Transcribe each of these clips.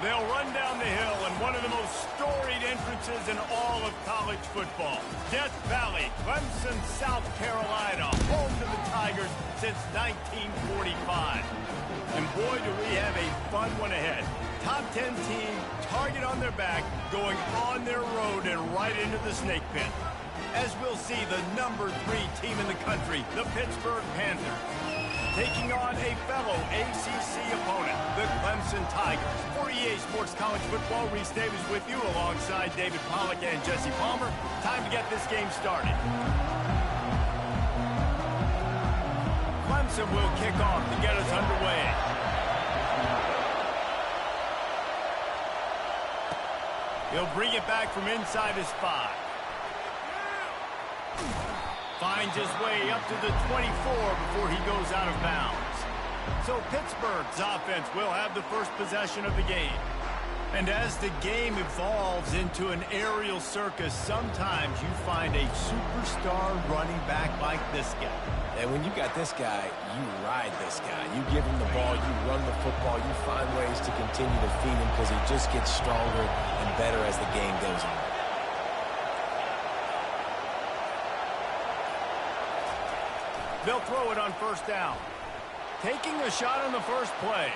They'll run down the hill in one of the most storied entrances in all of college football. Death Valley, Clemson, South Carolina, home to the Tigers since 1945. And boy, do we have a fun one ahead. Top 10 team, target on their back, going on their road and right into the snake pit. As we'll see, the number 3 team in the country, the Pittsburgh Panthers, taking on a fellow ACC opponent, the Clemson Tigers. For EA Sports College Football, Reese Davis with you alongside David Pollack and Jesse Palmer. Time to get this game started. Clemson will kick off to get us underway. He'll bring it back from inside his 5. Finds his way up to the 24 before he goes out of bounds. So Pittsburgh's offense will have the first possession of the game. And as the game evolves into an aerial circus, sometimes you find a superstar running back like this guy. And when you got this guy, you ride this guy. You give him the ball, you run the football, you find ways to continue to feed him because he just gets stronger and better as the game goes on. They'll throw it on first down. Taking a shot on the first play.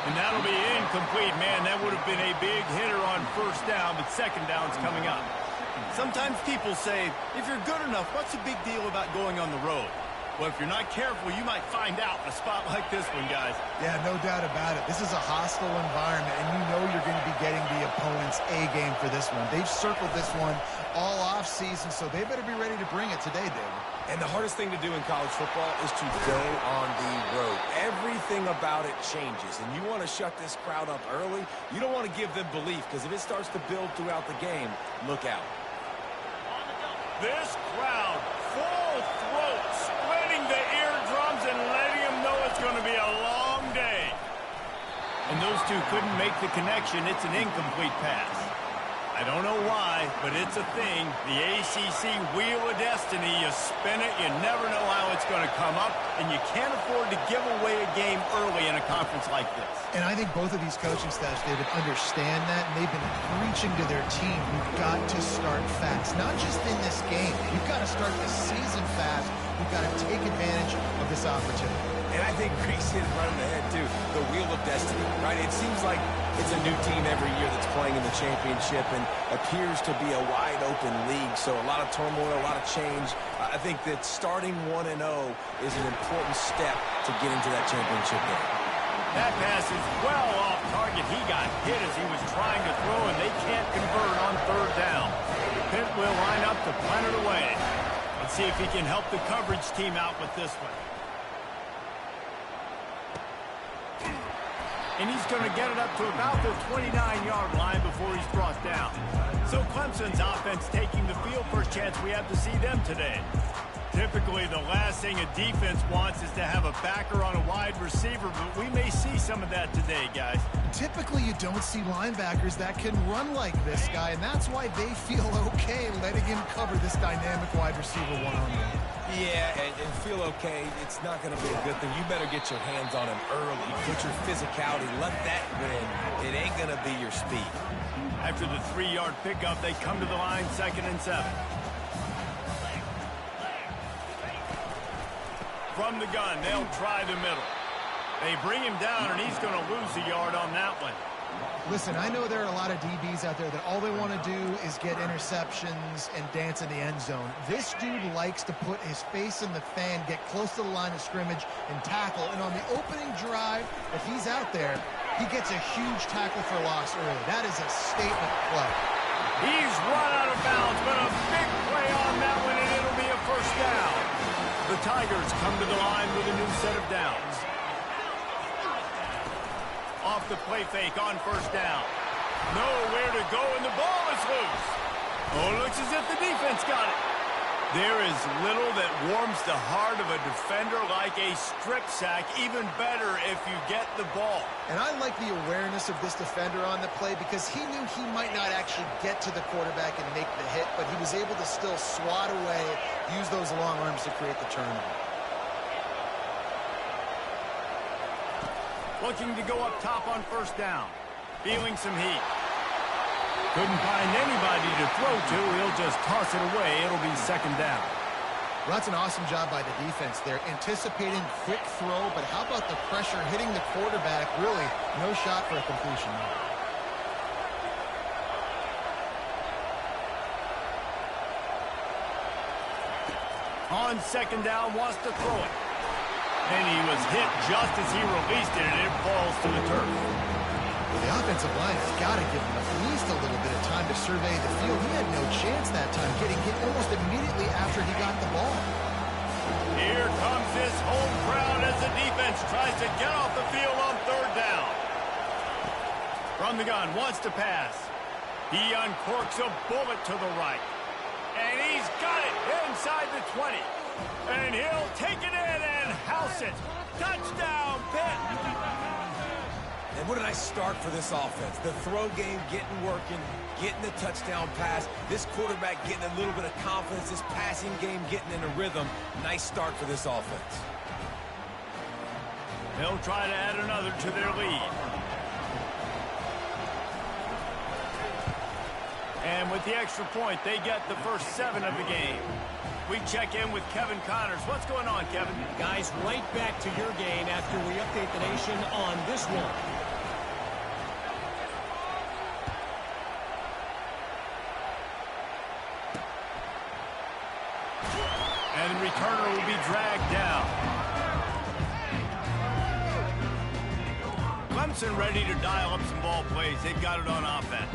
And that'll be incomplete. Man, that would have been a big hitter on first down, but second down's coming up. Sometimes people say, if you're good enough, what's the big deal about going on the road? Well, if you're not careful, you might find out in a spot like this one, guys. Yeah, no doubt about it. This is a hostile environment, and you know you're going to be getting the opponent's A-game for this one. They've circled this one all off-season, so they better be ready to bring it today, David. And the hardest thing to do in college football is to go on the road. Everything about it changes, and you want to shut this crowd up early. You don't want to give them belief, because if it starts to build throughout the game, look out. This crowd, full throat, splitting the eardrums and letting them know it's going to be a long day. And those two couldn't make the connection. It's an incomplete pass. I don't know why, but it's a thing. The ACC Wheel of Destiny, you spin it, you never know how it's going to come up, and you can't afford to give away a game early in a conference like this. And I think both of these coaching staffs, David, understand that, and they've been preaching to their team, you've got to start fast. Not just in this game. You've got to start the season fast. You've got to take advantage of this opportunity. And I think Reese hit it right on the head, too. The Wheel of Destiny, right? It seems like it's a new team every year that's playing in the championship and appears to be a wide-open league. So a lot of turmoil, a lot of change. I think that starting 1-0 is an important step to get into that championship game. That pass is well off target. He got hit as he was trying to throw, and they can't convert on third down. Pitt will line up to punt it away. Let's see if he can help the coverage team out with this one. And he's going to get it up to about the 29-yard line before he's brought down. So Clemson's offense taking the field. First chance we have to see them today. Typically, the last thing a defense wants is to have a backer on a wide receiver, but we may see some of that today, guys. Typically, you don't see linebackers that can run like this guy, and that's why they feel okay letting him cover this dynamic wide receiver one-on-one. Yeah, and feel okay, it's not going to be a good thing. You better get your hands on him early. Put your physicality, let that win. It ain't going to be your speed. After the 3-yard pickup, they come to the line, 2nd and 7. From the gun, they'll try the middle. They bring him down, and he's going to lose a yard on that one. Listen, I know there are a lot of DBs out there that all they want to do is get interceptions and dance in the end zone. This dude likes to put his face in the fan, get close to the line of scrimmage, and tackle. And on the opening drive, if he's out there, he gets a huge tackle for loss early. That is a statement play. He's run out of bounds, but a big play on that one, and it'll be a first down. The Tigers come to the line with a new set of downs. Off the play fake on first down. Nowhere to go, and the ball is loose. Oh, it looks as if the defense got it. There is little that warms the heart of a defender like a strip sack. Even better if you get the ball. And I like the awareness of this defender on the play because he knew he might not actually get to the quarterback and make the hit, but he was able to still swat away, use those long arms to create the turnover. Looking to go up top on first down. Feeling some heat. Couldn't find anybody to throw to. He'll just toss it away. It'll be second down. Well, that's an awesome job by the defense there. Anticipating quick throw, but how about the pressure hitting the quarterback? Really, no shot for a completion. On second down, wants to throw it. And he was hit just as he released it, and it falls to the turf. Well, the offensive line has got to give him at least a little bit of time to survey the field. He had no chance that time, getting hit almost immediately after he got the ball. Here comes this home crowd as the defense tries to get off the field on third down. From the gun, wants to pass. He uncorks a bullet to the right. And he's got it inside the 20. And he'll take it in and house it. Touchdown, Pitt. And what a nice start for this offense. The throw game getting working, getting the touchdown pass. This quarterback getting a little bit of confidence. This passing game getting in a rhythm. Nice start for this offense. They'll try to add another to their lead. And with the extra point, they get the first 7 of the game. We check in with Kevin Connors. What's going on, Kevin? Guys, right back to your game after we update the nation on this one. And the returner will be dragged down. Clemson ready to dial up some ball plays. They've got it on offense.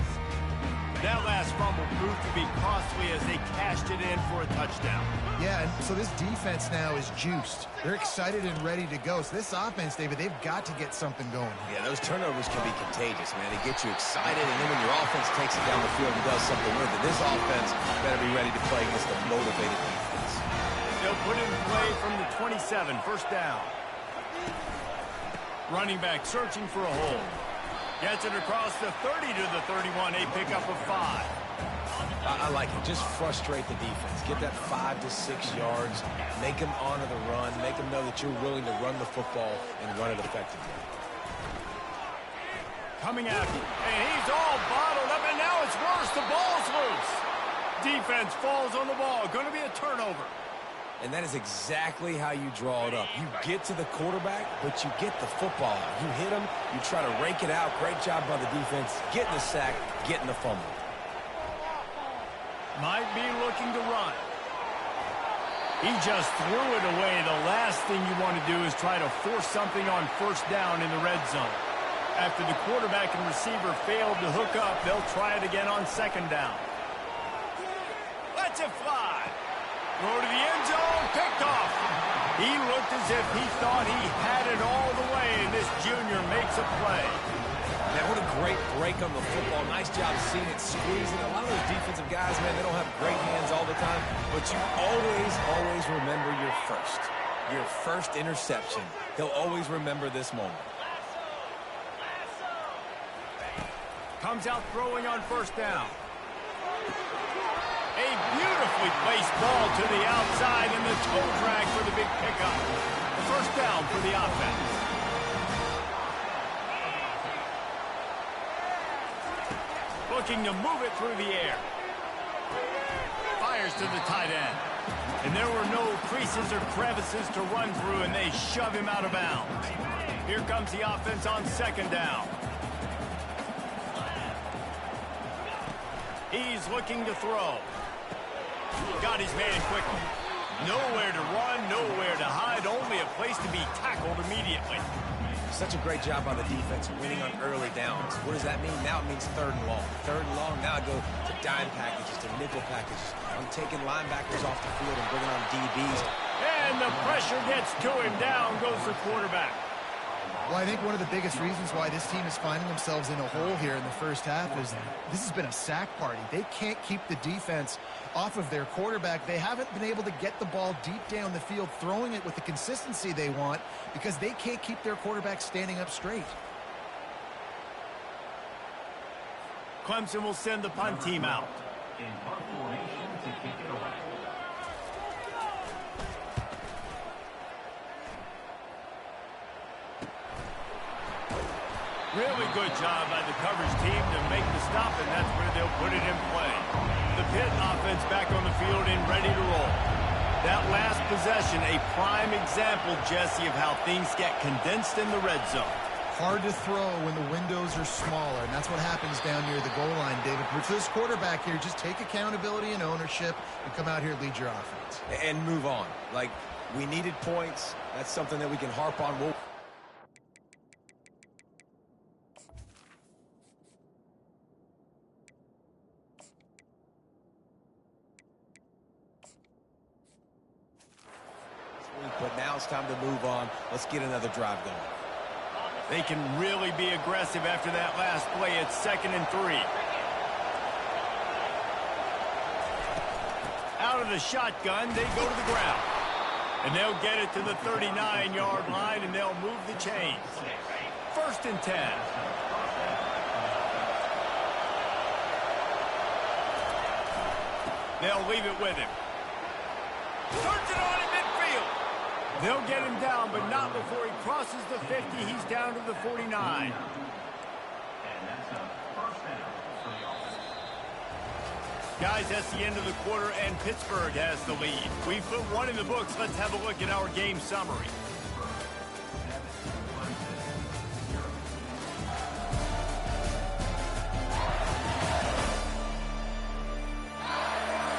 That last fumble proved to be costly as they cashed it in for a touchdown. Yeah, and so this defense now is juiced. They're excited and ready to go. So this offense, David, they've got to get something going. Yeah, those turnovers can be contagious, man. They get you excited, and then when your offense takes it down the field and does something with it, this offense better be ready to play against a motivated defense. They'll put it in play from the 27, first down. Running back searching for a hole. Gets it across the 30 to the 31, a pickup of 5. I like it. Just frustrate the defense. Get that 5 to 6 yards. Make them honor the run. Make them know that you're willing to run the football and run it effectively. Coming after, and he's all bottled up, and now it's worse. The ball's loose. Defense falls on the ball. Going to be a turnover. And that is exactly how you draw it up. You get to the quarterback, but you get the football out. You hit him, you try to rake it out. Great job by the defense. Getting the sack, getting the fumble. Might be looking to run. He just threw it away. The last thing you want to do is try to force something on first down in the red zone. After the quarterback and receiver failed to hook up, they'll try it again on second down. Let's it fly. Throw to the end zone, picked off. He looked as if he thought he had it all the way, and this junior makes a play. Man, what a great break on the football. Nice job seeing it squeezing. A lot of those defensive guys, man, they don't have great hands all the time, but you always remember your first interception. He'll always remember this moment. Comes out throwing on first down. A beautifully placed ball to the outside and the toe drag for the big pickup. The first down for the offense. Looking to move it through the air. Fires to the tight end. And there were no creases or crevices to run through, and they shove him out of bounds. Here comes the offense on second down. He's looking to throw. Got his man quickly. Nowhere to run, nowhere to hide, only a place to be tackled immediately. Such a great job by the defense winning on early downs. What does that mean? Now it means third and long. Third and long, now I go to dime packages, to nickel packages. I'm taking linebackers off the field and bringing on DBs. And the pressure gets to him. Down goes the quarterback. Well, I think one of the biggest reasons why this team is finding themselves in a hole here in the first half is this has been a sack party. They can't keep the defense off of their quarterback. They haven't been able to get the ball deep down the field, throwing it with the consistency they want because they can't keep their quarterback standing up straight. Clemson will send the punt team out. In punt formation to kick it away. Really good job by the coverage team to make the stop, and that's where they'll put it in play. The Pitt offense back on the field and ready to roll. That last possession, a prime example, Jesse, of how things get condensed in the red zone. Hard to throw when the windows are smaller, and that's what happens down near the goal line, David. For this quarterback here, just take accountability and ownership and come out here and lead your offense. And move on. Like, we needed points. That's something that we can harp on. But now it's time to move on. Let's get another drive going. They can really be aggressive after that last play. It's 2nd and 3. Out of the shotgun, they go to the ground. And they'll get it to the 39-yard line, and they'll move the chains. 1st and 10. They'll leave it with him. Turns it on in midfield. They'll get him down, but not before he crosses the 50. He's down to the 49. Guys, that's the end of the quarter, and Pittsburgh has the lead. We've put one in the books. Let's have a look at our game summary.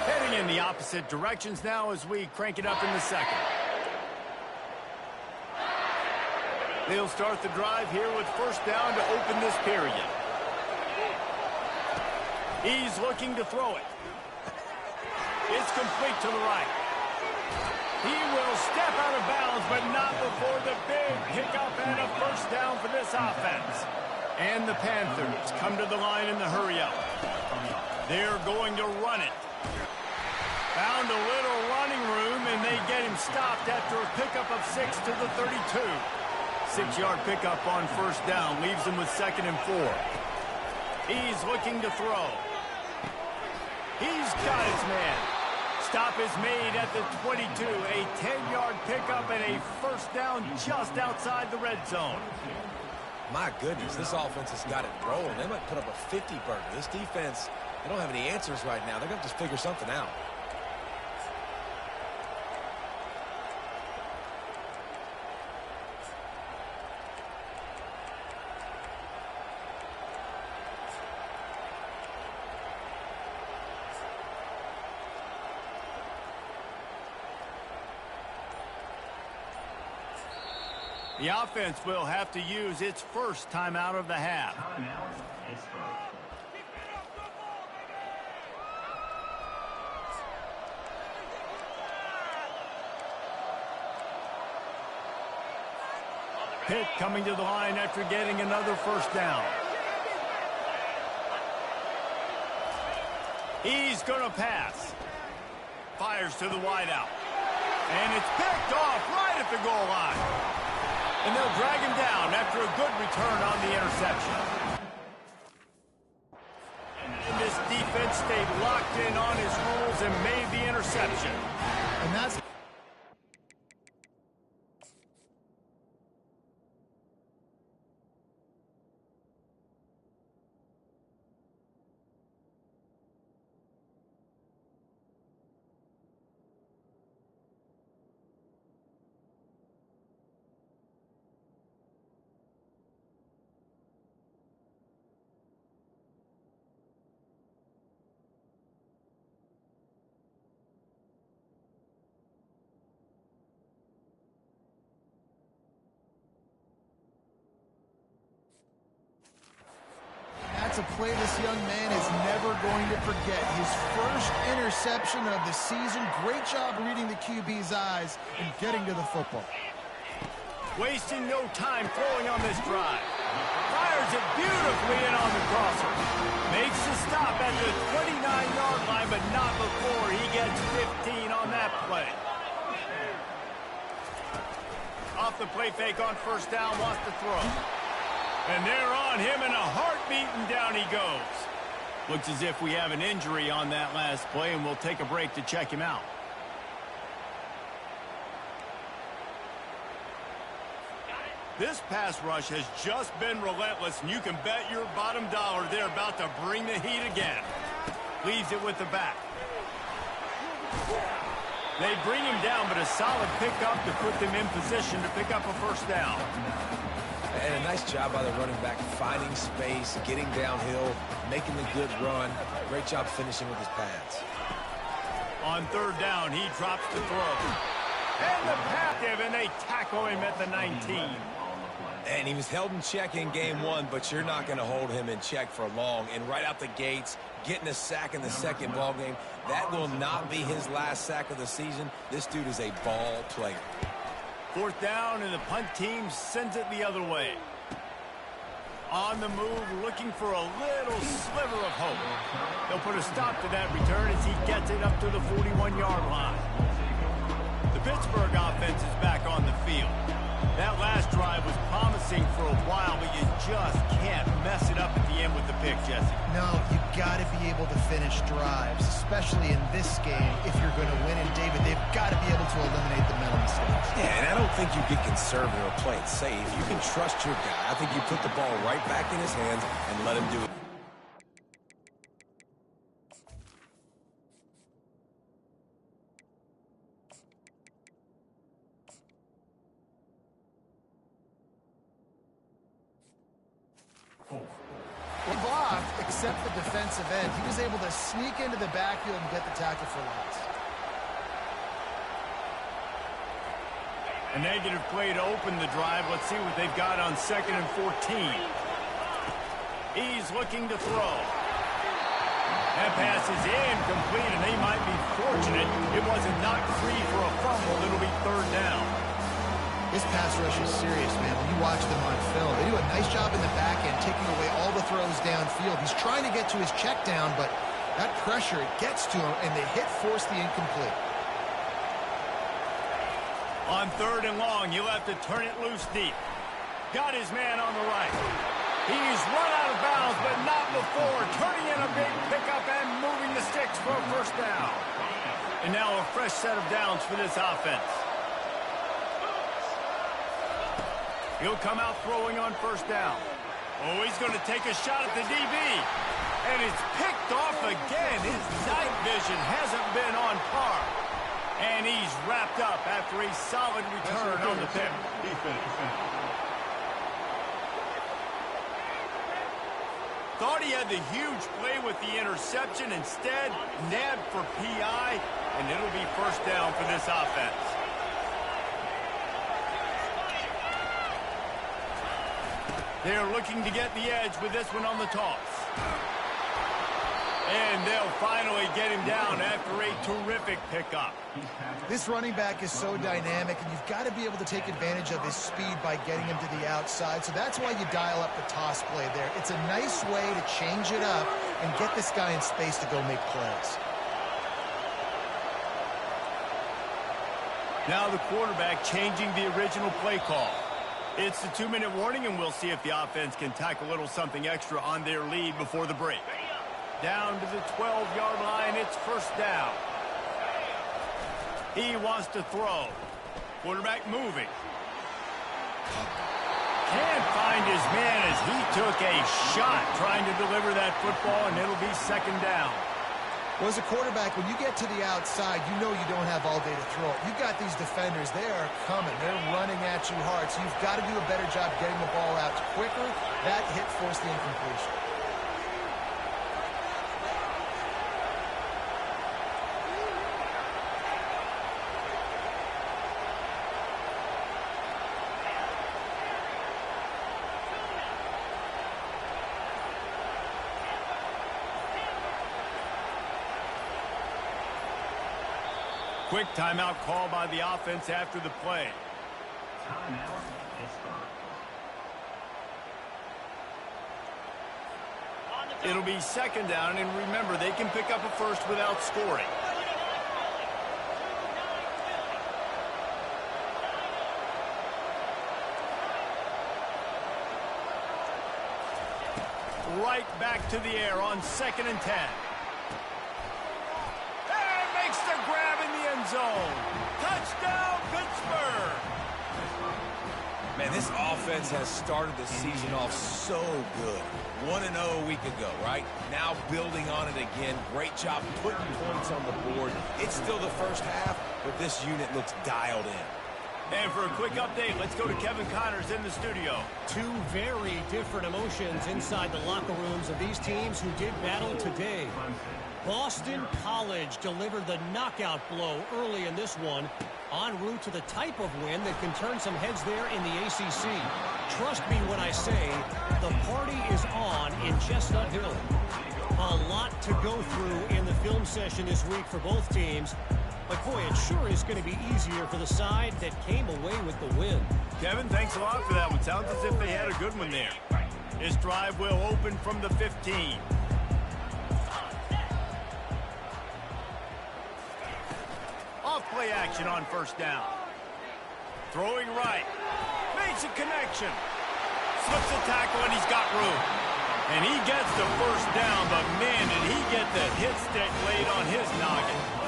Heading in the opposite directions now as we crank it up in the second. They'll start the drive here with 1st down to open this period. He's looking to throw it. It's complete to the right. He will step out of bounds, but not before the big pickup and a 1st down for this offense. And the Panthers come to the line in the hurry-up. They're going to run it. Found a little running room, and they get him stopped after a pickup of 6 to the 32. 6-yard pickup on 1st down leaves him with 2nd and 4. He's looking to throw. He's got his man. Stop is made at the 22. A 10-yard pickup and a 1st down just outside the red zone. My goodness, this offense has got it rolling. They might put up a 50-burger. This defense, they don't have any answers right now. They're going to just figure something out. The offense will have to use its 1st timeout of the half. Pitt coming to the line after getting another 1st down. He's going to pass. Fires to the wideout. And it's picked off right at the goal line. And they'll drag him down after a good return on the interception. And this defense stayed locked in on his rules and made the interception. And that's... That's a play this young man is never going to forget. His 1st interception of the season. Great job reading the QB's eyes and getting to the football. Wasting no time throwing on this drive. Fires it beautifully in on the crosser. Makes the stop at the 29-yard line, but not before he gets 15 on that play. Off the play fake on 1st down, wants to throw. And they're on him in a heartbeat, and down he goes. Looks as if we have an injury on that last play, and we'll take a break to check him out. This pass rush has just been relentless, and you can bet your bottom dollar they're about to bring the heat again. Leaves it with the back. They bring him down, but a solid pickup to put them in position to pick up a first down. And a nice job by the running back, finding space, getting downhill, making the good run. Great job finishing with his pads. On third down, he drops to throw. And the pass, and they tackle him at the 19. And he was held in check in game one, but you're not going to hold him in check for long. And right out the gates, getting a sack in the second ball game, that will not be his last sack of the season. This dude is a ball player. Fourth down, and the punt team sends it the other way. On the move, looking for a little sliver of hope. They'll put a stop to that return as he gets it up to the 41-yard line. The Pittsburgh offense is back on the field. That last drive was promising for a while, but you just can't mess it up at the end with the pick, Jesse. No, you got to be able to finish drives, especially in this game. If you're going to win, and David, they've got to be able to eliminate the mental mistakes. Yeah, and I don't think you get conservative or play it safe. You can trust your guy. I think you put the ball right back in his hands and let him do it. He blocked, except the defensive end. He was able to sneak into the backfield and get the tackle for loss. A negative play to open the drive. Let's see what they've got on 2nd and 14. He's looking to throw. That pass is incomplete, and they might be fortunate it wasn't knocked free for a fumble. It'll be third down. This pass rush is serious, man. When you watch them on film, they do a nice job in the back end, taking away all the throws downfield. He's trying to get to his check down, but that pressure, it gets to him, and the hit forced the incomplete. On 3rd and long, he'll have to turn it loose deep. Got his man on the right. He's run out of bounds, but not before. Turning in a big pickup and moving the sticks for a first down. And now a fresh set of downs for this offense. He'll come out throwing on first down. Oh, he's going to take a shot at the DB. And it's picked off again. His night vision hasn't been on par. And he's wrapped up after a solid return on the pick. Thought he had the huge play with the interception. Instead, nabbed for PI, and it'll be first down for this offense. They're looking to get the edge with this one on the toss. And they'll finally get him down after a terrific pickup. This running back is so dynamic, and you've got to be able to take advantage of his speed by getting him to the outside. So that's why you dial up the toss play there. It's a nice way to change it up and get this guy in space to go make plays. Now the quarterback changing the original play call. It's the 2-minute warning, and we'll see if the offense can tack a little something extra on their lead before the break. Down to the 12-yard line, it's first down. He wants to throw. Quarterback moving. Can't find his man as he took a shot trying to deliver that football, and it'll be second down. Well, as a quarterback, when you get to the outside, you know you don't have all day to throw it. You've got these defenders. They are coming. They're running at you hard. So you've got to do a better job getting the ball out quicker. That hit forced the incompletion. Quick timeout call by the offense after the play. Timeout, Pittsburgh. It'll be second down, and remember, they can pick up a first without scoring. Right back to the air on 2nd and 10. And makes the grab in the end zone. Touchdown, Pittsburgh! Man, this offense defense has started the season off so good. 1-0 a week ago, right? Now building on it again. Great job putting points on the board. It's still the first half, but this unit looks dialed in. And for a quick update, let's go to Kevin Connors in the studio. Two very different emotions inside the locker rooms of these teams who did battle today. Boston College delivered the knockout blow early in this one, en route to the type of win that can turn some heads there in the ACC. Trust me when I say the party is on in Chestnut Hill. A lot to go through in the film session this week for both teams. But, boy, it sure is going to be easier for the side that came away with the win. Kevin, thanks a lot for that one. Sounds as if they had a good one there. This drive will open from the 15. Off-play action on first down. Throwing right. Makes a connection. Slips a tackle, and he's got room. And he gets the first down, but, man, did he get the hit stick laid on his noggin.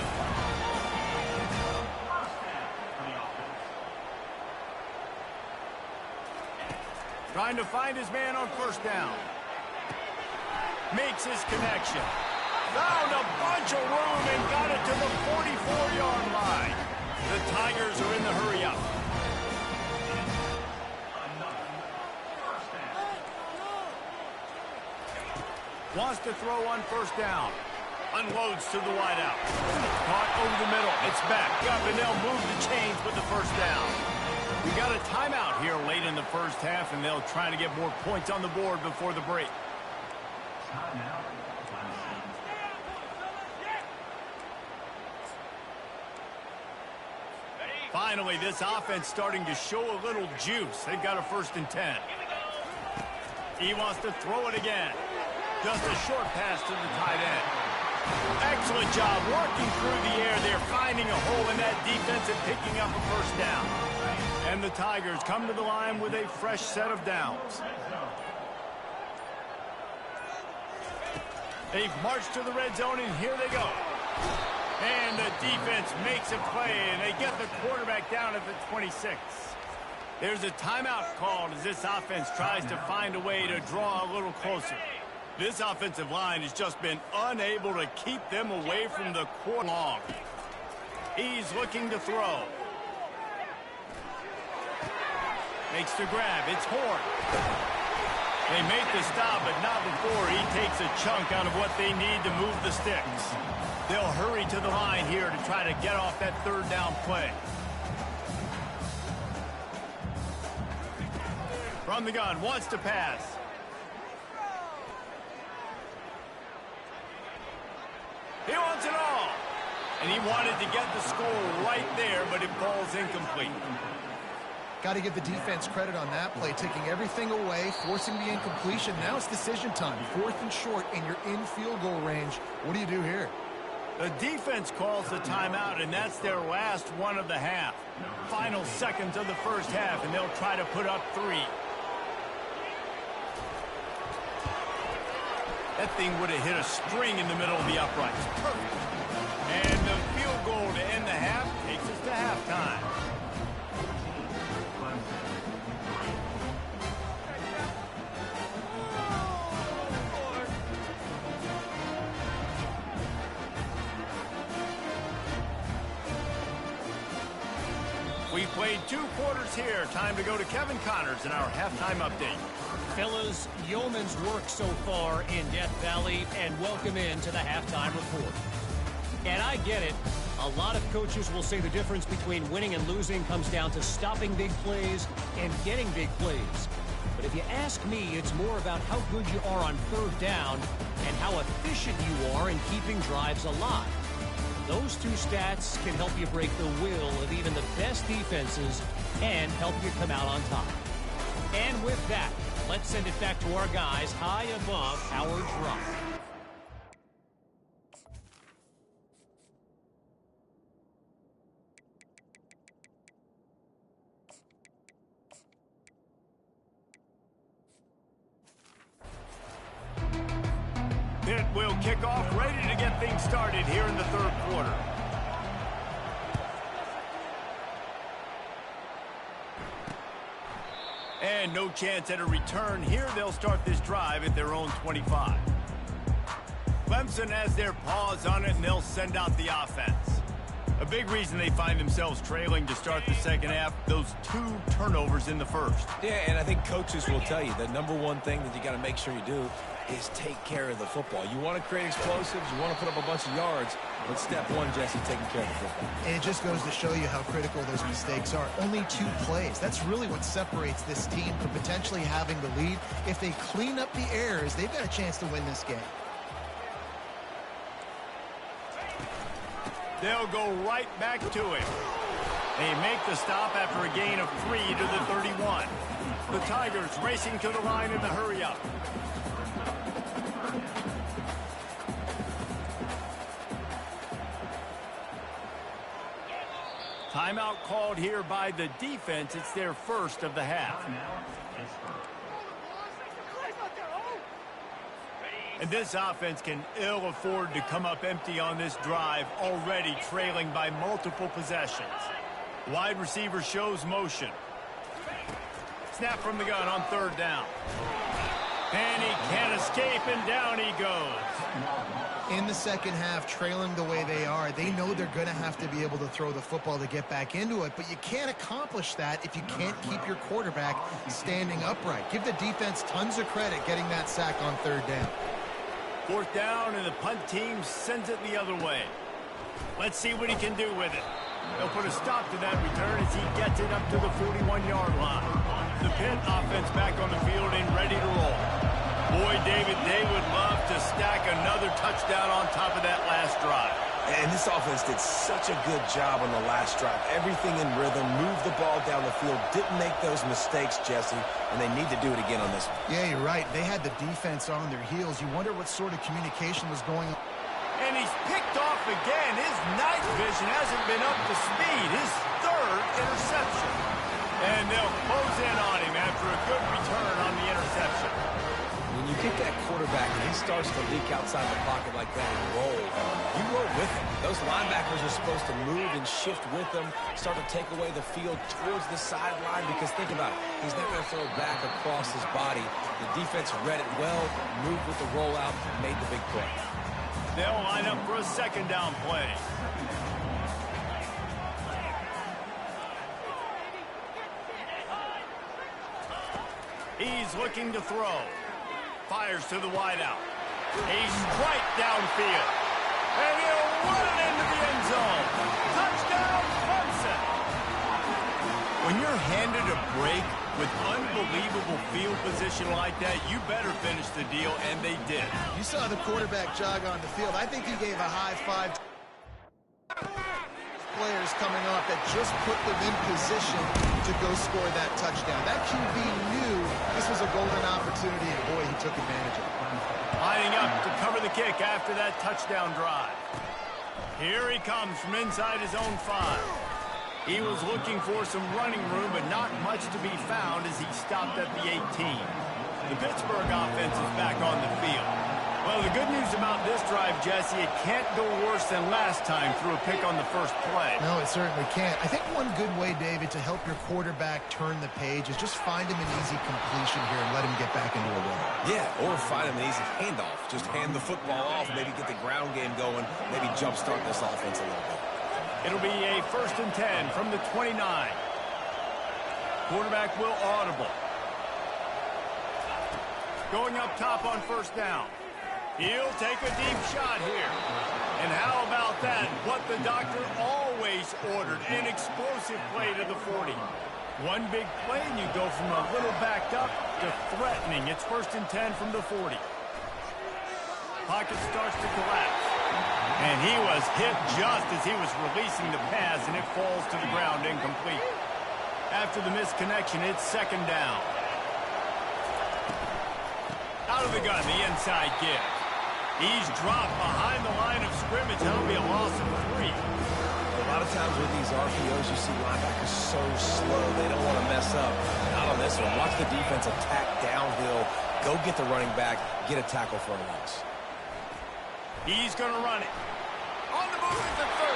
Trying to find his man on first down. Makes his connection. Found a bunch of room and got it to the 44-yard line. The Tigers are in the hurry-up. Wants to throw on first down. Unloads to the wideout. Caught over the middle. It's back up, and they'll move the chains with the first down. We got a timeout here late in the first half, and they'll try to get more points on the board before the break. Finally, this offense starting to show a little juice. They've got a 1st and 10. He wants to throw it again. Just a short pass to the tight end. Excellent job working through the air there, finding a hole in that defense and picking up a first down. And the Tigers come to the line with a fresh set of downs. They've marched to the red zone, and here they go. And the defense makes a play, and they get the quarterback down at the 26. There's a timeout called as this offense tries to find a way to draw a little closer. This offensive line has just been unable to keep them away from the quarter long. He's looking to throw. Makes the grab. It's Horn. They make the stop, but not before he takes a chunk out of what they need to move the sticks. They'll hurry to the line here to try to get off that 3rd down play. From the gun, wants to pass. He wants it all. And he wanted to get the score right there, but it falls incomplete. Got to give the defense credit on that play, taking everything away, forcing the incompletion. Now it's decision time. 4th and short, and you're in field goal range. What do you do here? The defense calls the timeout, and that's their last one of the half. Final seconds of the first half, and they'll try to put up 3. That thing would have hit a string in the middle of the uprights. Perfect. And the field goal to end the half takes us to halftime. We played 2 quarters here. Time to go to Kevin Connors in our halftime update. Fellas, yeoman's work so far in Death Valley, and welcome into the halftime report. And I get it. A lot of coaches will say the difference between winning and losing comes down to stopping big plays and getting big plays. But if you ask me, it's more about how good you are on 3rd down and how efficient you are in keeping drives alive. Those 2 stats can help you break the will of even the best defenses and help you come out on top. And with that, let's send it back to our guys high above Howard's Rock. It will kick off, ready to get things started here in the 3rd quarter. And And no chance at a return here. They'll start this drive at their own 25. Clemson has their paws on it, and they'll send out the offense. A big reason they find themselves trailing to start the second half, those 2 turnovers in the first. Yeah, and I think coaches will tell you the number one thing that you got to make sure you do is take care of the football. You want to create explosives, you want to put up a bunch of yards, but step one, Jesse, taking care of the football. And it just goes to show you how critical those mistakes are. Only 2 plays. That's really what separates this team from potentially having the lead. If they clean up the errors, they've got a chance to win this game. They'll go right back to him. They make the stop after a gain of 3 to the 31. The Tigers racing to the line in the hurry-up. Timeout called here by the defense. It's their first of the half. And this offense can ill afford to come up empty on this drive, already trailing by multiple possessions. Wide receiver shows motion. Snap from the gun on 3rd down. And he can't escape, and down he goes. In the second half, trailing the way they are, they know they're going to have to be able to throw the football to get back into it, but you can't accomplish that if you can't keep your quarterback standing upright. Give the defense tons of credit getting that sack on 3rd down. 4th down, and the punt team sends it the other way. Let's see what he can do with it. They'll put a stop to that return as he gets it up to the 41-yard line. The Pitt offense back on the field and ready to roll. Boy, David, they would love to stack another touchdown on top of that last drive. And this offense did such a good job on the last drive. Everything in rhythm, moved the ball down the field, didn't make those mistakes, Jesse, and they need to do it again on this one. Yeah, you're right. They had the defense on their heels. You wonder what sort of communication was going on. And he's picked off again. His night vision hasn't been up to speed. His 3rd interception. And they'll close in on him after a good return on the interception. When you get that quarterback and he starts to leak outside the pocket like that and roll, you roll with him. Those linebackers are supposed to move and shift with him, start to take away the field towards the sideline, because think about it, he's not going to throw back across his body. The defense read it well, moved with the rollout, made the big play. They'll line up for a 2nd down play. He's looking to throw. Fires to the wideout. A strike downfield. And he'll run it into the end zone. Touchdown, Clemson. When you're handed a break with unbelievable field position like that, you better finish the deal, and they did. You saw the quarterback jog on the field. I think he gave a high five. Players coming off that just put them in position to go score that touchdown. That QB knew this was a golden opportunity, and boy, he took advantage of it. Lining up to cover the kick after that touchdown drive. Here he comes from inside his own 5. He was looking for some running room, but not much to be found as he stopped at the 18. The Pittsburgh offense is back on the field. Well, the good news about this drive, Jesse, it can't go worse than last time through a pick on the first play. No, it certainly can't. I think one good way, David, to help your quarterback turn the page is just find him an easy completion here and let him get back into a rhythm. Yeah, or find him an easy handoff. Just hand the football off, maybe get the ground game going, maybe jumpstart this offense a little bit. It'll be a 1st and 10 from the 29. Quarterback will audible. Going up top on 1st down. He'll take a deep shot here. And how about that? What the doctor always ordered, an explosive play to the 40. One big play, and you go from a little backed up to threatening. It's 1st and 10 from the 40. Pocket starts to collapse. And he was hit just as he was releasing the pass, and it falls to the ground incomplete. After the misconnection, it's 2nd down. Out of the gun, the inside give. He's dropped behind the line of scrimmage. That'll be a loss of 3. A lot of times with these RPOs, you see linebackers so slow, they don't want to mess up. Not on this one. Watch the defense attack downhill, go get the running back, get a tackle for a loss. He's going to run it. On the move at the 30.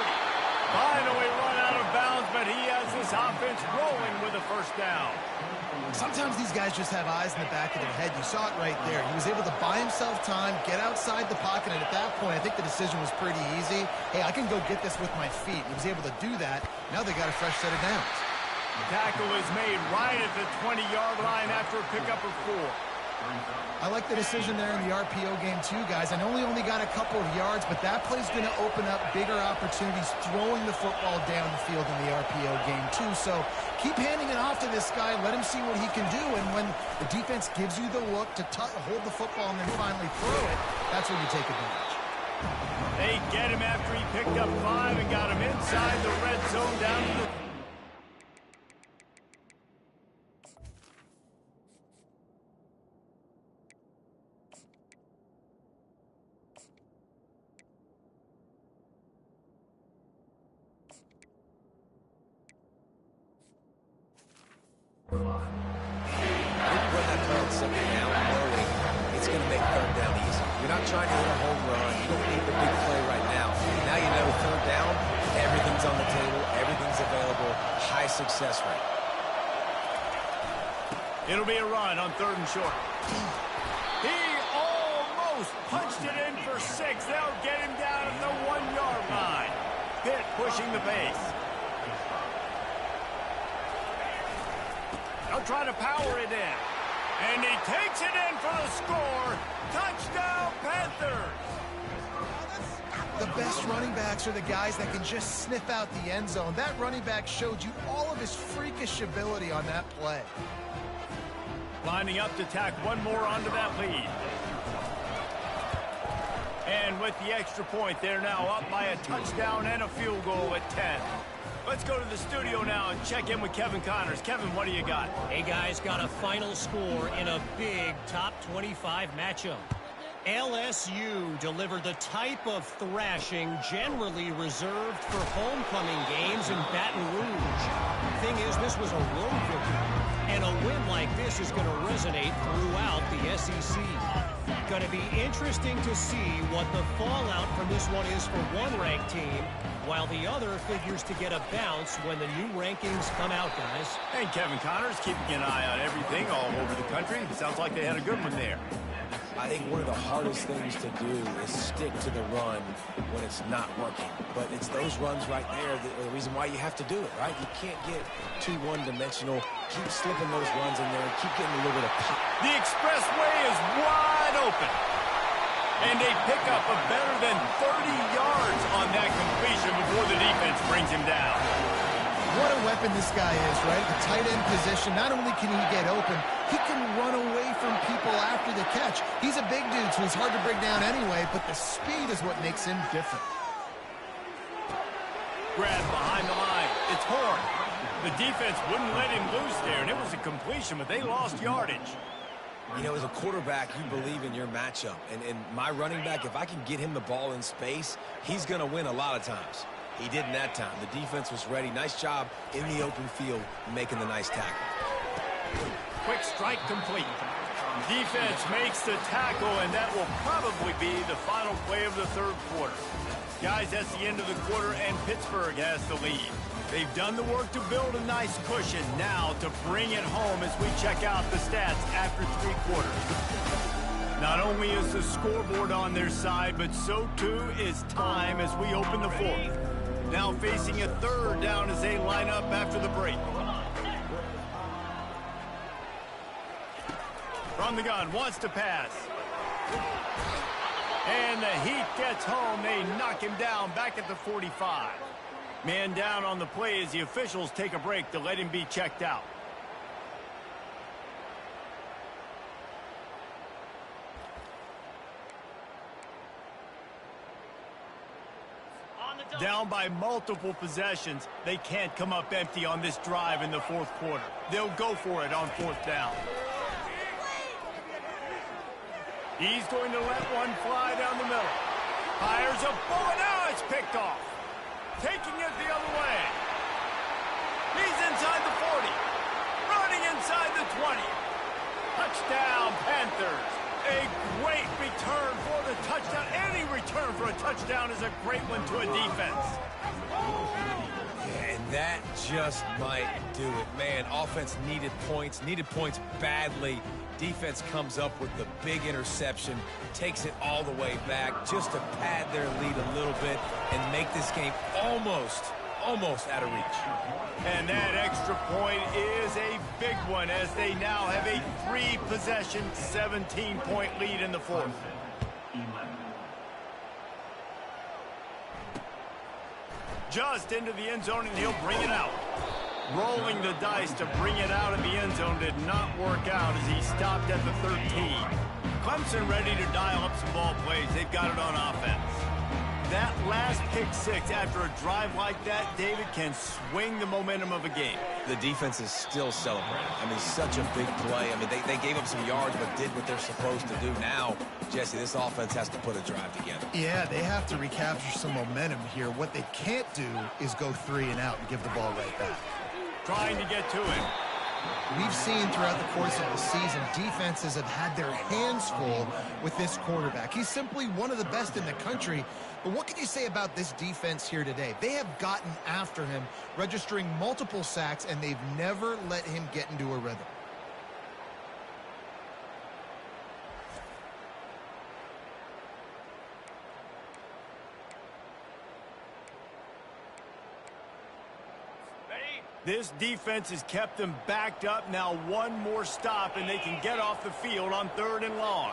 Finally run out of bounds, but he has the this offense rolling with a first down. Sometimes these guys just have eyes in the back of their head. You saw it right there. He was able to buy himself time, get outside the pocket, and at that point, I think the decision was pretty easy. Hey, I can go get this with my feet. He was able to do that. Now they got a fresh set of downs. Tackle is made right at the 20-yard line after a pickup of 4. I like the decision there in the RPO game too, guys. I know he only got a couple of yards, but that play's going to open up bigger opportunities throwing the football down the field in the RPO game too. So keep handing it off to this guy. Let him see what he can do. And when the defense gives you the look to hold the football and then finally throw it, that's when you take advantage. They get him after he picked up 5 and got him inside the red zone down to the... Run that play on second down, knowing it's going to make third down easy. You're not trying to hit a home run. You don't need the big play right now. Now you know third down, everything's on the table, everything's available, high success rate. It'll be a run on 3rd and short. He almost punched it in for 6. They'll get him down at the 1-yard line. Pitt pushing the pace. They'll try to power it in. And he takes it in for the score. Touchdown, Panthers! The best running backs are the guys that can just sniff out the end zone. That running back showed you all of his freakish ability on that play. Lining up to tack one more onto that lead. And with the extra point, they're now up by a touchdown and a field goal at 10. Let's go to the studio now and check in with Kevin Connors. Kevin, what do you got? Hey, guys, got a final score in a big top 25 matchup. LSU delivered the type of thrashing generally reserved for homecoming games in Baton Rouge. Thing is, this was a road victory, and a win like this is going to resonate throughout the SEC. Going to be interesting to see what the fallout from this one is for one ranked team, while the other figures to get a bounce when the new rankings come out, guys. And Kevin Connors keeping an eye on everything all over the country. Sounds like they had a good one there. I think one of the hardest things to do is stick to the run when it's not working. But it's those runs right there that are the reason why you have to do it, right? You can't get too one-dimensional. Keep slipping those runs in there and keep getting a little bit of pop. The expressway is wide open. And they pick up a better than 30 yards on that completion before the defense brings him down. What a weapon this guy is, right? The tight end position, not only can he get open, he can run away from people after the catch. He's a big dude, so he's hard to bring down anyway, but the speed is what makes him different. Grab behind the line. It's Horn. The defense wouldn't let him loose there, and it was a completion, but they lost yardage. You know, as a quarterback, you believe in your matchup. And my running back, if I can get him the ball in space, he's going to win a lot of times. He didn't that time. The defense was ready. Nice job in the open field making the nice tackle. Quick strike complete. Defense makes the tackle, and that will probably be the final play of the third quarter. Guys, that's the end of the quarter, and Pittsburgh has the lead. They've done the work to build a nice cushion. Now to bring it home as we check out the stats after 3 quarters. Not only is the scoreboard on their side, but so too is time as we open the fourth. Now facing a third down as they line up after the break. From the gun, wants to pass. And the Heat gets home. They knock him down back at the 45. Man down on the play as the officials take a break to let him be checked out. Down by multiple possessions, they can't come up empty on this drive in the fourth quarter. They'll go for it on 4th down. He's going to let one fly down the middle. Fires a bullet. Now it's picked off. Taking it the other way. He's inside the 40. Running inside the 20. Touchdown, Panthers. A great return for the touchdown. Any return for a touchdown is a great one to a defense. Yeah, and that just might do it. Man, offense needed points badly. Defense comes up with the big interception, takes it all the way back just to pad their lead a little bit and make this game almost out of reach. And that extra point is a big one as they now have a 3-possession, 17-point lead in the fourth. Just into the end zone, and he'll bring it out. Rolling the dice to bring it out of the end zone did not work out as he stopped at the 13. Clemson ready to dial up some ball plays. They've got it on offense. That last pick six after a drive like that, David, can swing the momentum of a game. The defense is still celebrating. I mean, such a big play. I mean, they gave up some yards but did what they're supposed to do. Now, Jesse, this offense has to put a drive together. Yeah, they have to recapture some momentum here. What they can't do is go 3 and out and give the ball right back. Trying to get to him. We've seen throughout the course of the season, defenses have had their hands full with this quarterback. He's simply one of the best in the country. But what can you say about this defense here today? They have gotten after him, registering multiple sacks, and they've never let him get into a rhythm. This defense has kept them backed up. Now one more stop, and they can get off the field on 3rd and long.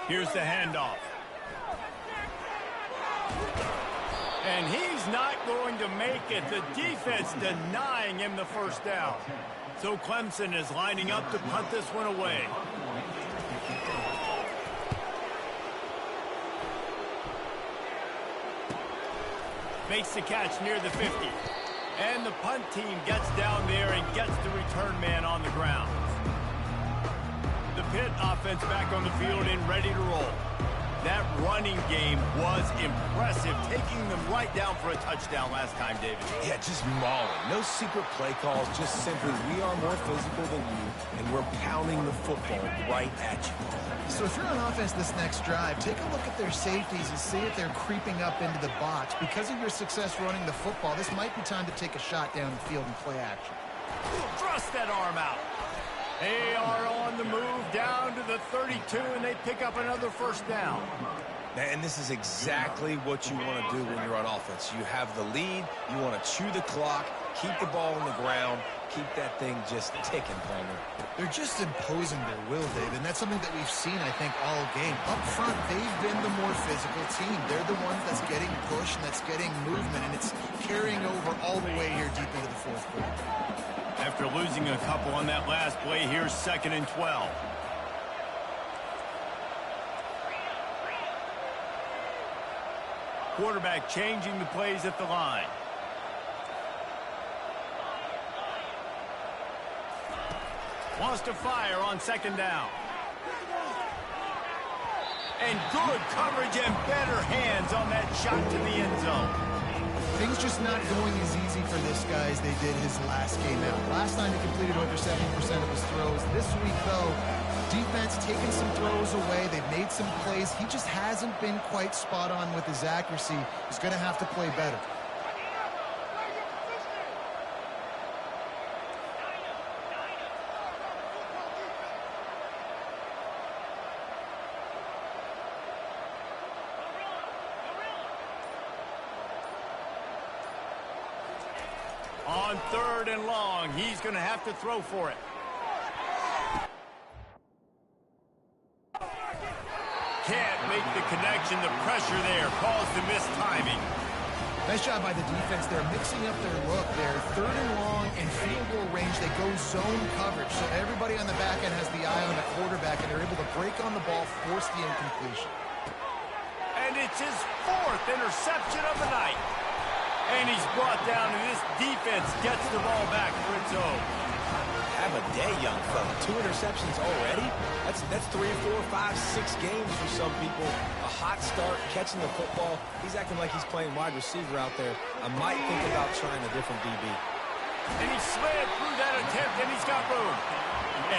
Here's the handoff. And he's not going to make it. The defense denying him the first down. So Clemson is lining up to punt this one away. Makes the catch near the 50. And the punt team gets down there and gets the return man on the ground. The Pitt offense back on the field and ready to roll. That running game was impressive, taking them right down for a touchdown last time, David. Yeah, just mauling. No secret play calls, just simply we are more physical than you, and we're pounding the football right at you. So if you're on offense this next drive, take a look at their safeties and see if they're creeping up into the box. Because of your success running the football, this might be time to take a shot down the field and play action. Thrust that arm out. They are on the move down to the 32, and they pick up another first down. And this is exactly what you want to do when you're on offense. You have the lead, you want to chew the clock, keep the ball on the ground, keep that thing just ticking, Palmer. They're just imposing their will, David, and that's something that we've seen, I think, all game. Up front, they've been the more physical team. They're the ones that's getting pushed and that's getting movement, and it's carrying over all the way here deep into the fourth quarter. After losing a couple on that last play, here's 2nd and 12. Quarterback changing the plays at the line. Wants to fire on 2nd down. And good coverage and better hands on that shot to the end zone. Things just not going as easy for this guy as they did his last game out. Last time he completed over 70% of his throws. This week, though, defense taking some throws away. They've made some plays. He just hasn't been quite spot on with his accuracy. He's going to have to play better. On 3rd and long, he's going to have to throw for it. Can't make the connection. The pressure there caused the missed timing. Nice job by the defense. They're mixing up their look there. 3rd and long and field goal range. They go zone coverage. So everybody on the back end has the eye on the quarterback, and they're able to break on the ball, force the incompletion. And it's his 4th interception of the night. And he's brought down, and this defense gets the ball back for its own. Have a day, young fella. 2 interceptions already? That's 3, 4, 5, 6 games for some people. A hot start, catching the football. He's acting like he's playing wide receiver out there. I might think about trying a different DB. And he slid through that attempt, and he's got room.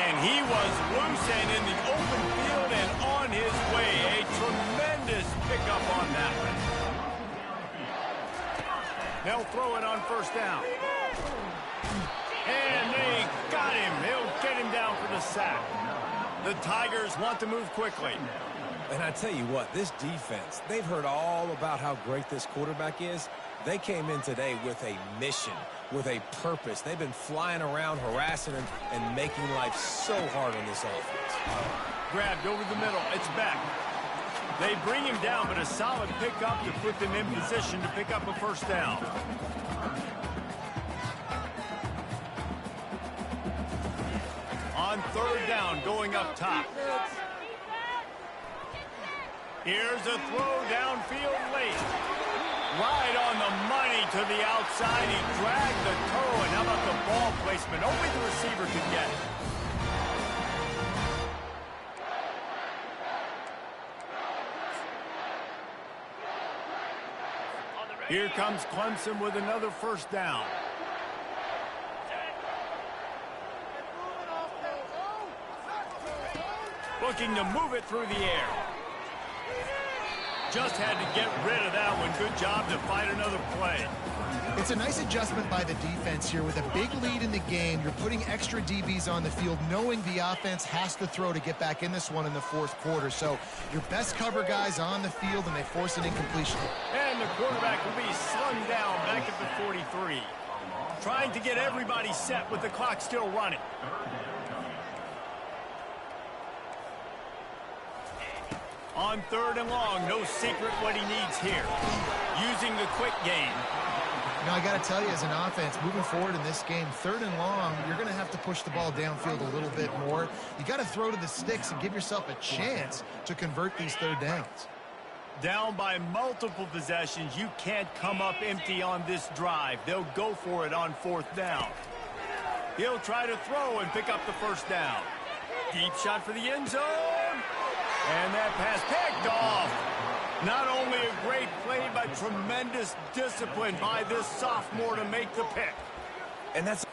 And he was loose and in the open field and on his way. A tremendous pickup on that one. They'll throw it on first down. And they got him. They'll get him down for the sack. The Tigers want to move quickly. And I tell you what, this defense, they've heard all about how great this quarterback is. They came in today with a mission, with a purpose. They've been flying around, harassing him, and making life so hard on this offense. Grabbed over the middle. It's back. They bring him down, but a solid pickup to put them in position to pick up a first down. On third down, going up top. Here's a throw downfield late. Right on the money to the outside. He dragged the toe, and how about the ball placement? Only the receiver could get it. Here comes Clemson with another first down. Looking to move it through the air. Just had to get rid of that one. Good job to find another play. It's a nice adjustment by the defense here. With a big lead in the game, you're putting extra DBs on the field, knowing the offense has to throw to get back in this one in the fourth quarter. So your best cover guys on the field, and they force an incompletion. And the quarterback will be slung down back at the 43. Trying to get everybody set with the clock still running. On third and long, no secret what he needs here. Using the quick game. Now, I got to tell you, as an offense, moving forward in this game, third and long, you're going to have to push the ball downfield a little bit more. You got to throw to the sticks and give yourself a chance to convert these third downs. Down by multiple possessions, you can't come up empty on this drive. They'll go for it on fourth down. He'll try to throw and pick up the first down. Deep shot for the end zone. And that pass picked off. Not only a great play, but tremendous discipline by this sophomore to make the pick. And that's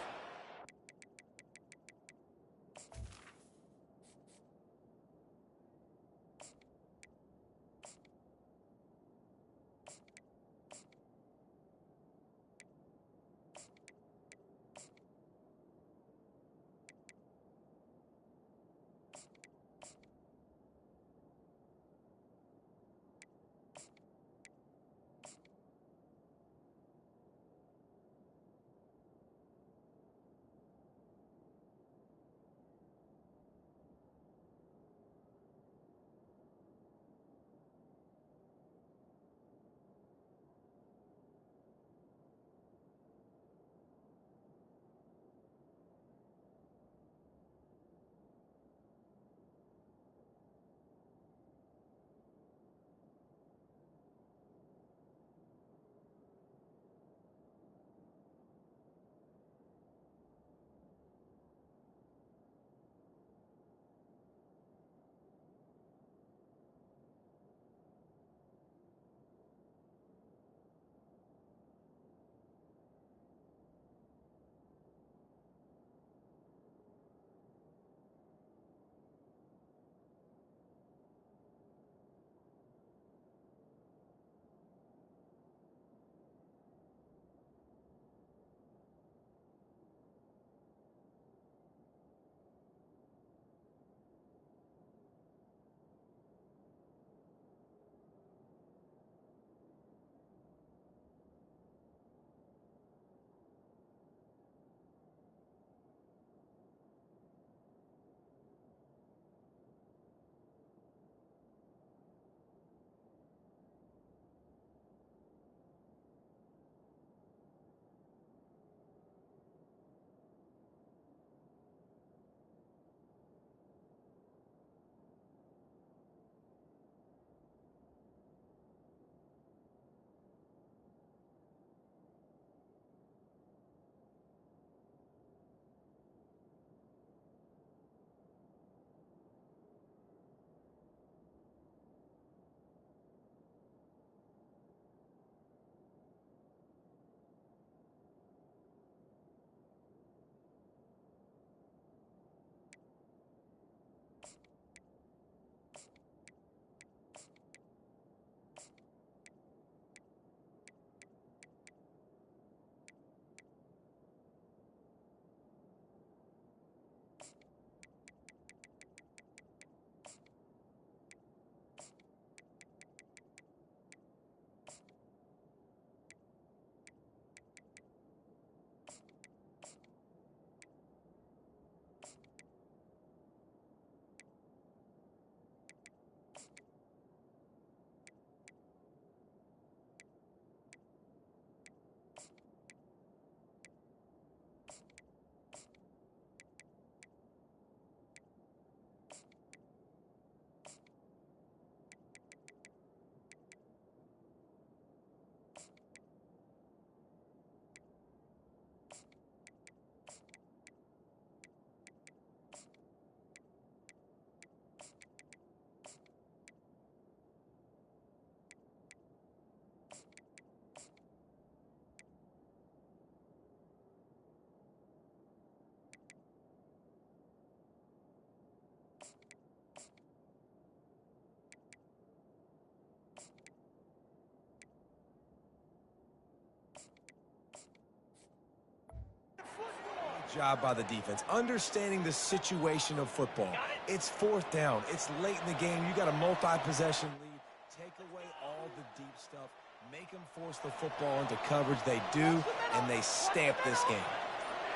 Job by the defense, understanding the situation of football. It's fourth down. It's late in the game. You got a multi-possession lead. Take away all the deep stuff. Make them force the football into coverage. They do, and they stamp this game.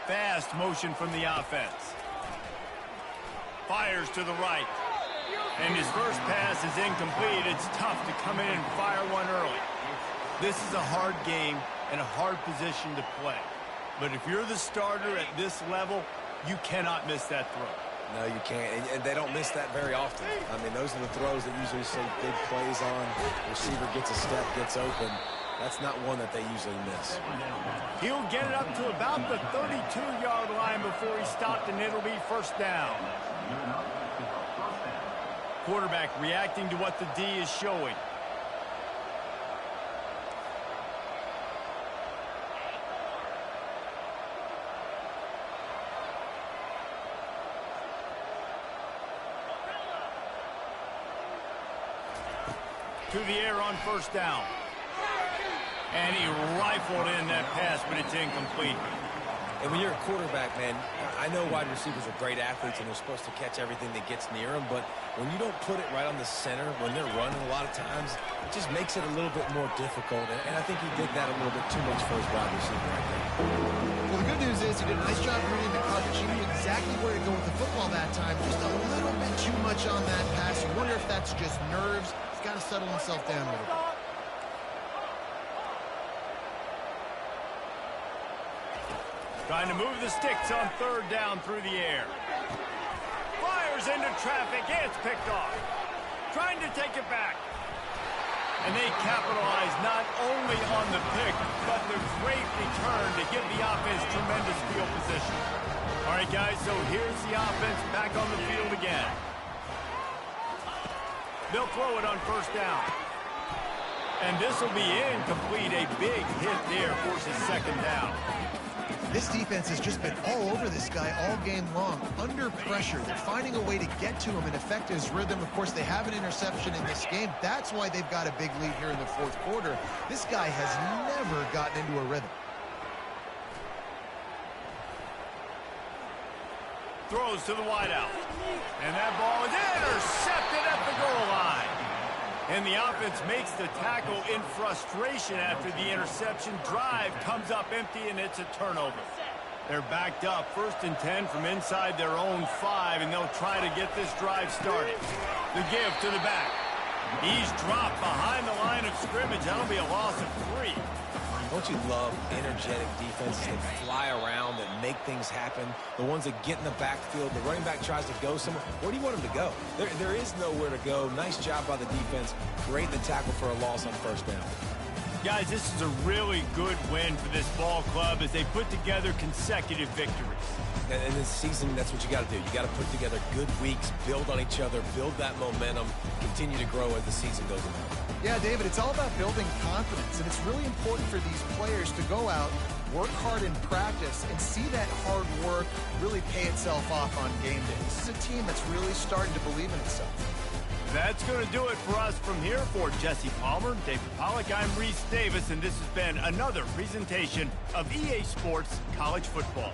Fast motion from the offense. Fires to the right. And his first pass is incomplete. It's tough to come in and fire one early. This is a hard game and a hard position to play. But if you're the starter at this level, you cannot miss that throw. No, you can't. And they don't miss that very often. I mean, those are the throws that usually see big plays on. Receiver gets a step, gets open. That's not one that they usually miss. He'll get it up to about the 32-yard line before he's stopped, and it'll be first down. Quarterback reacting to what the D is showing. To the air on first down. And he rifled in that pass, but it's incomplete. And when you're a quarterback, man, I know wide receivers are great athletes and they're supposed to catch everything that gets near them, but when you don't put it right on the center, when they're running a lot of times, it just makes it a little bit more difficult. And I think he did that a little bit too much for his wide receiver right there. Well, the good news is he did a nice job reading the coverage. He knew exactly where to go with the football that time. Just a little bit too much on that pass. You wonder if that's just nerves. He's got to settle himself down a little bit. Trying to move the sticks on third down through the air. Fires into traffic. It's picked off. Trying to take it back. And they capitalize not only on the pick, but the great return to give the offense tremendous field position. All right, guys, so here's the offense back on the field again. They'll throw it on first down. And this will be incomplete. A big hit there forces second down. This defense has just been all over this guy all game long. Under pressure, they're finding a way to get to him and affect his rhythm. Of course, they have an interception in this game. That's why they've got a big lead here in the fourth quarter. This guy has never gotten into a rhythm. Throws to the wideout. And that ball is intercepted at the goal line. And the offense makes the tackle in frustration after the interception. Drive comes up empty, and it's a turnover. They're backed up, 1st and 10 from inside their own 5, and they'll try to get this drive started. The give to the back. He's dropped behind the line of scrimmage. That'll be a loss of 3. Don't you love energetic defenses that fly around, that make things happen? The ones that get in the backfield, the running back tries to go somewhere. Where do you want him to go? There is nowhere to go. Nice job by the defense. Great the tackle for a loss on first down. Guys, this is a really good win for this ball club as they put together consecutive victories. And in this season, that's what you got to do. You got to put together good weeks, build on each other, build that momentum, continue to grow as the season goes on. Yeah, David, it's all about building confidence, and it's really important for these players to go out, work hard in practice, and see that hard work really pay itself off on game day. This is a team that's really starting to believe in itself. That's going to do it for us from here. For Jesse Palmer, David Pollack, I'm Reese Davis, and this has been another presentation of EA Sports College Football.